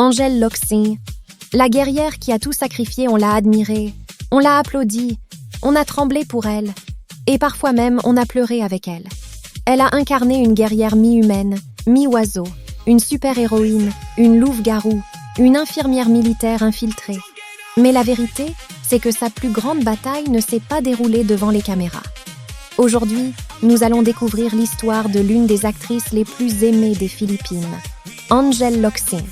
Angel Locsin, la guerrière qui a tout sacrifié, on l'a admirée, on l'a applaudie, on a tremblé pour elle, et parfois même on a pleuré avec elle. Elle a incarné une guerrière mi-humaine, mi-oiseau, une super-héroïne, une louve-garou, une infirmière militaire infiltrée. Mais la vérité, c'est que sa plus grande bataille ne s'est pas déroulée devant les caméras. Aujourd'hui, nous allons découvrir l'histoire de l'une des actrices les plus aimées des Philippines, Angel Locsin.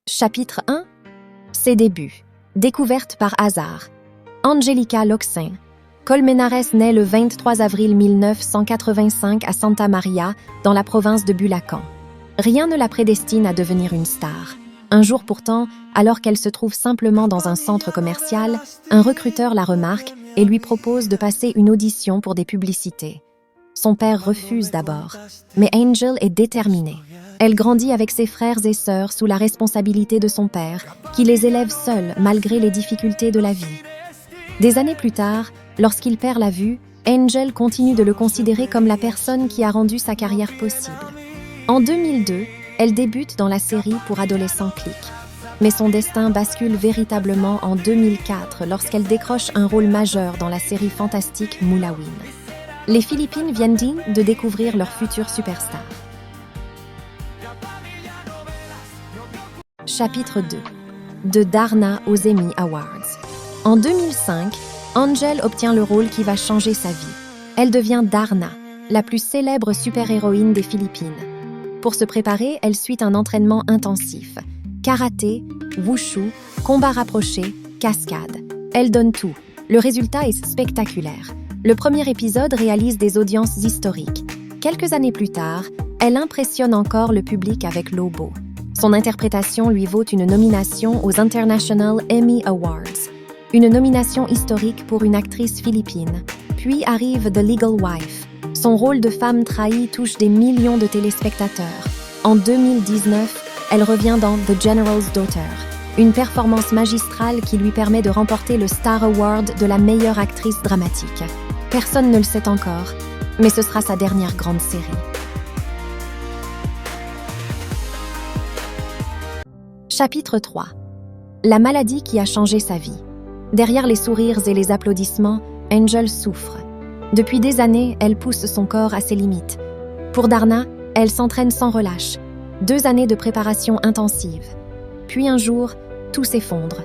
Chapitre 1. Ses débuts. Découverte par hasard. Angelica Locsin. Colmenares naît le 23 avril 1985 à Santa Maria, dans la province de Bulacan. Rien ne la prédestine à devenir une star. Un jour pourtant, alors qu'elle se trouve simplement dans un centre commercial, un recruteur la remarque et lui propose de passer une audition pour des publicités. Son père refuse d'abord, mais Angel est déterminée. Elle grandit avec ses frères et sœurs sous la responsabilité de son père, qui les élève seul malgré les difficultés de la vie. Des années plus tard, lorsqu'il perd la vue, Angel continue de le considérer comme la personne qui a rendu sa carrière possible. En 2002, elle débute dans la série pour adolescents Click. Mais son destin bascule véritablement en 2004 lorsqu'elle décroche un rôle majeur dans la série fantastique Mulawin. Les Philippines viennent de découvrir leur future superstar. Chapitre 2. De Darna aux Emmy Awards. En 2005, Angel obtient le rôle qui va changer sa vie. Elle devient Darna, la plus célèbre super-héroïne des Philippines. Pour se préparer, elle suit un entraînement intensif. Karaté, wushu, combat rapproché, cascade. Elle donne tout. Le résultat est spectaculaire. Le premier épisode réalise des audiences historiques. Quelques années plus tard, elle impressionne encore le public avec Lobo. Son interprétation lui vaut une nomination aux International Emmy Awards, une nomination historique pour une actrice philippine. Puis arrive The Legal Wife. Son rôle de femme trahie touche des millions de téléspectateurs. En 2019, elle revient dans The General's Daughter, une performance magistrale qui lui permet de remporter le Star Award de la meilleure actrice dramatique. Personne ne le sait encore, mais ce sera sa dernière grande série. Chapitre 3. La maladie qui a changé sa vie. Derrière les sourires et les applaudissements, Angel souffre. Depuis des années, elle pousse son corps à ses limites. Pour Darna, elle s'entraîne sans relâche. 2 années de préparation intensive. Puis un jour, tout s'effondre.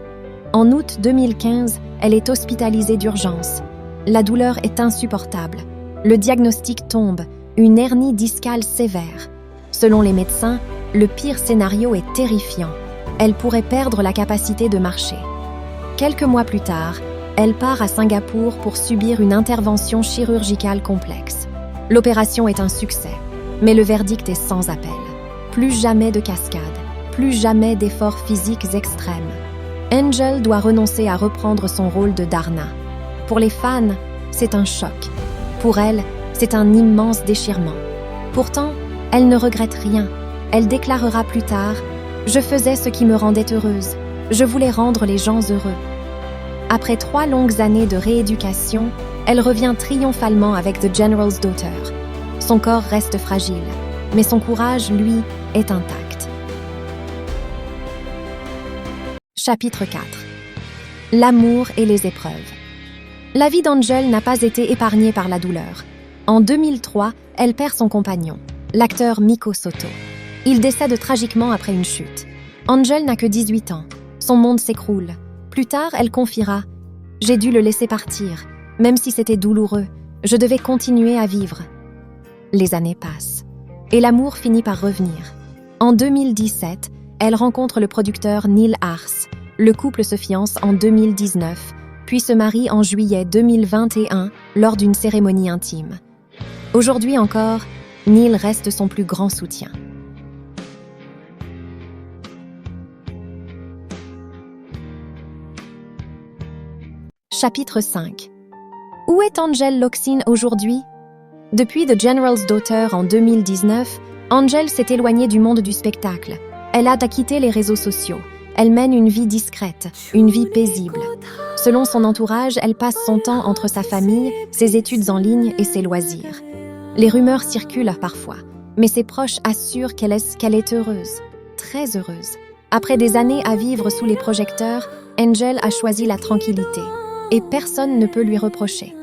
En août 2015, elle est hospitalisée d'urgence. La douleur est insupportable. Le diagnostic tombe, une hernie discale sévère. Selon les médecins, le pire scénario est terrifiant. Elle pourrait perdre la capacité de marcher. Quelques mois plus tard, elle part à Singapour pour subir une intervention chirurgicale complexe. L'opération est un succès, mais le verdict est sans appel. Plus jamais de cascade, plus jamais d'efforts physiques extrêmes. Angel doit renoncer à reprendre son rôle de Darna. Pour les fans, c'est un choc. Pour elle, c'est un immense déchirement. Pourtant, elle ne regrette rien. Elle déclarera plus tard « Je faisais ce qui me rendait heureuse. Je voulais rendre les gens heureux. » Après 3 longues années de rééducation, elle revient triomphalement avec The General's Daughter. Son corps reste fragile, mais son courage, lui, est intact. Chapitre 4. L'amour et les épreuves. La vie d'Angel n'a pas été épargnée par la douleur. En 2003, elle perd son compagnon, l'acteur Miko Soto. Il décède tragiquement après une chute. Angel n'a que 18 ans. Son monde s'écroule. Plus tard, elle confiera « J'ai dû le laisser partir. Même si c'était douloureux, je devais continuer à vivre. » Les années passent. Et l'amour finit par revenir. En 2017, elle rencontre le producteur Neil Ars. Le couple se fiance en 2019, puis se marie en juillet 2021 lors d'une cérémonie intime. Aujourd'hui encore, Neil reste son plus grand soutien. Chapitre 5. Où est Angel Locsin aujourd'hui? Depuis The General's Daughter en 2019, Angel s'est éloignée du monde du spectacle. Elle a quitté les réseaux sociaux. Elle mène une vie discrète, une vie paisible. Selon son entourage, elle passe son temps entre sa famille, ses études en ligne et ses loisirs. Les rumeurs circulent parfois, mais ses proches assurent qu'elle est heureuse, très heureuse. Après des années à vivre sous les projecteurs, Angel a choisi la tranquillité, et personne ne peut lui reprocher.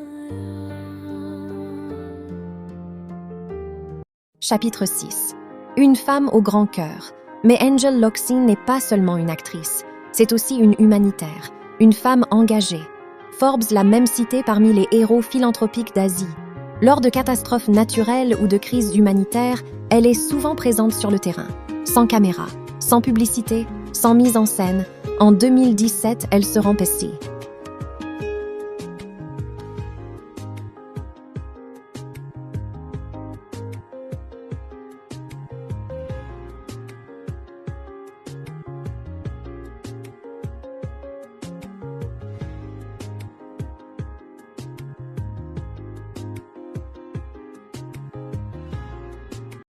Chapitre 6. Une femme au grand cœur. Mais Angel Locsin n'est pas seulement une actrice, c'est aussi une humanitaire, une femme engagée. Forbes l'a même citée parmi les héros philanthropiques d'Asie. Lors de catastrophes naturelles ou de crises humanitaires, elle est souvent présente sur le terrain, sans caméra, sans publicité, sans mise en scène. En 2017, elle se rend Pessi.